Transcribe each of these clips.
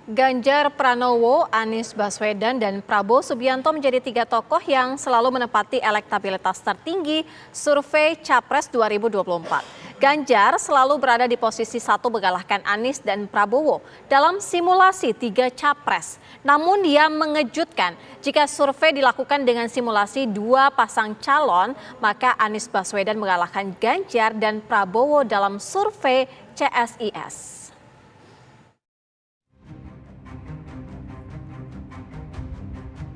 Ganjar Pranowo, Anies Baswedan, dan Prabowo Subianto menjadi tiga tokoh yang selalu menempati elektabilitas tertinggi survei Capres 2024. Ganjar selalu berada di posisi 1 mengalahkan Anies dan Prabowo dalam simulasi 3 Capres. Namun dia mengejutkan, jika survei dilakukan dengan simulasi 2 pasang calon, maka Anies Baswedan mengalahkan Ganjar dan Prabowo dalam survei CSIS.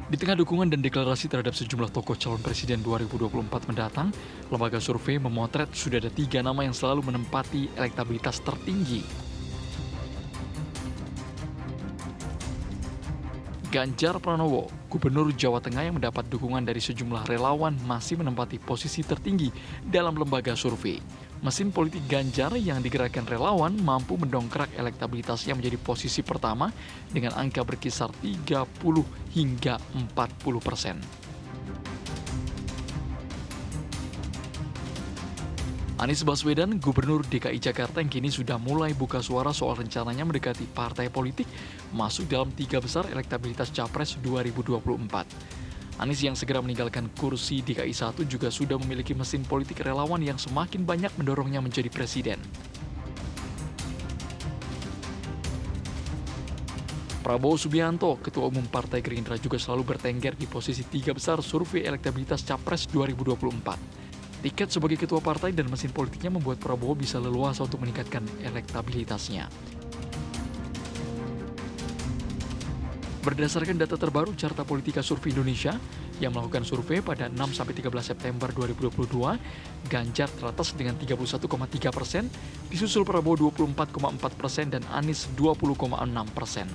Di tengah dukungan dan deklarasi terhadap sejumlah tokoh calon presiden 2024 mendatang, lembaga survei memotret sudah ada 3 nama yang selalu menempati elektabilitas tertinggi. Ganjar Pranowo, Gubernur Jawa Tengah yang mendapat dukungan dari sejumlah relawan masih menempati posisi tertinggi dalam lembaga survei. Mesin politik Ganjar yang digerakkan relawan mampu mendongkrak elektabilitasnya menjadi posisi pertama dengan angka berkisar 30 hingga 40%. Anies Baswedan, Gubernur DKI Jakarta yang kini sudah mulai buka suara soal rencananya mendekati partai politik masuk dalam 3 besar elektabilitas Capres 2024. Anies yang segera meninggalkan kursi DKI 1 juga sudah memiliki mesin politik relawan yang semakin banyak mendorongnya menjadi presiden. Prabowo Subianto, Ketua Umum Partai Gerindra juga selalu bertengger di posisi 3 besar survei elektabilitas Capres 2024. Tiket sebagai ketua partai dan mesin politiknya membuat Prabowo bisa leluasa untuk meningkatkan elektabilitasnya. Berdasarkan data terbaru Carta Politika Survei Indonesia yang melakukan survei pada 6-13 September 2022, Ganjar teratas dengan 31,3%, disusul Prabowo 24,4% dan Anies 20,6%.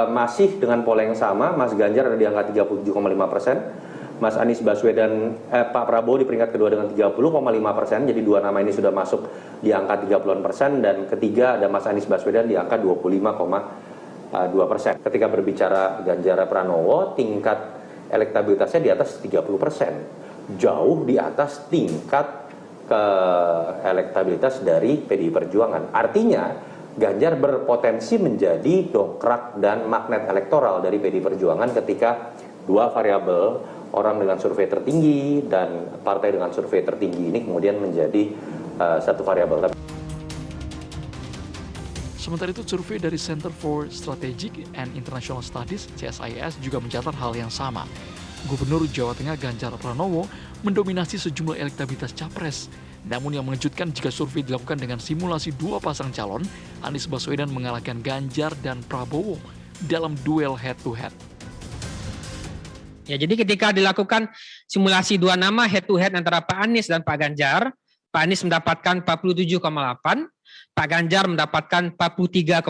Masih dengan pola yang sama, Mas Ganjar ada di angka 37,5%. Mas Anies Baswedan, Pak Prabowo di peringkat kedua dengan 30,5%, jadi 2 nama ini sudah masuk di angka 30-an%, dan ketiga ada Mas Anies Baswedan di angka 25,2%. Ketika berbicara Ganjar Pranowo, tingkat elektabilitasnya di atas 30%, jauh di atas tingkat elektabilitas dari PDI Perjuangan. Artinya, Ganjar berpotensi menjadi dongkrak dan magnet elektoral dari PDI Perjuangan ketika 2 variabel, orang dengan survei tertinggi dan partai dengan survei tertinggi ini kemudian menjadi satu variabel. Sementara itu, survei dari Center for Strategic and International Studies (CSIS) juga mencatat hal yang sama. Gubernur Jawa Tengah Ganjar Pranowo mendominasi sejumlah elektabilitas capres. Namun yang mengejutkan, jika survei dilakukan dengan simulasi 2 pasang calon, Anies Baswedan mengalahkan Ganjar dan Prabowo dalam duel head-to-head. Ya, jadi ketika dilakukan simulasi 2 nama head to head antara Pak Anies dan Pak Ganjar, Pak Anies mendapatkan 47,8, Pak Ganjar mendapatkan 43,9,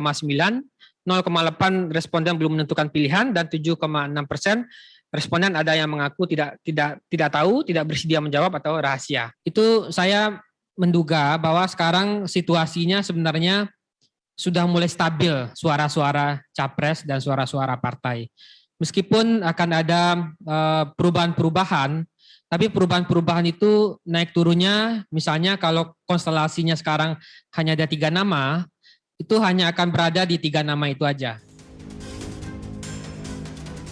0,8 responden belum menentukan pilihan, dan 7,6% responden ada yang mengaku tidak tahu, tidak bersedia menjawab atau rahasia. Itu saya menduga bahwa sekarang situasinya sebenarnya sudah mulai stabil suara-suara capres dan suara-suara partai. Meskipun akan ada perubahan-perubahan, tapi perubahan-perubahan itu naik turunnya, misalnya kalau konstelasinya sekarang hanya ada 3 nama, itu hanya akan berada di 3 nama itu aja.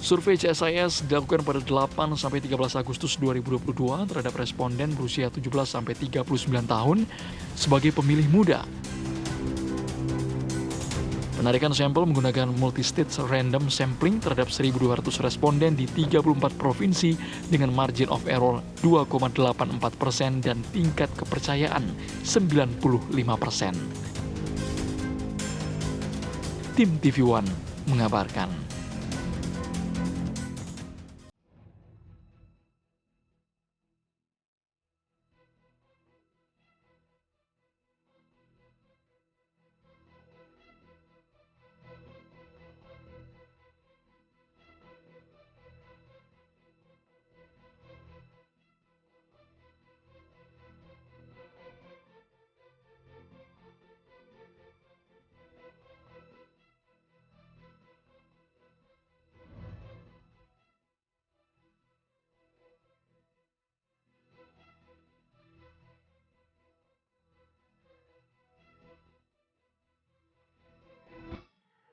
Survei CSIS dilakukan pada 8-13 Agustus 2022 terhadap responden berusia 17-39 tahun sebagai pemilih muda. Penarikan sampel menggunakan multi-stage random sampling terhadap 1.200 responden di 34 provinsi dengan margin of error 2,84% dan tingkat kepercayaan 95%. Tim TV One mengabarkan.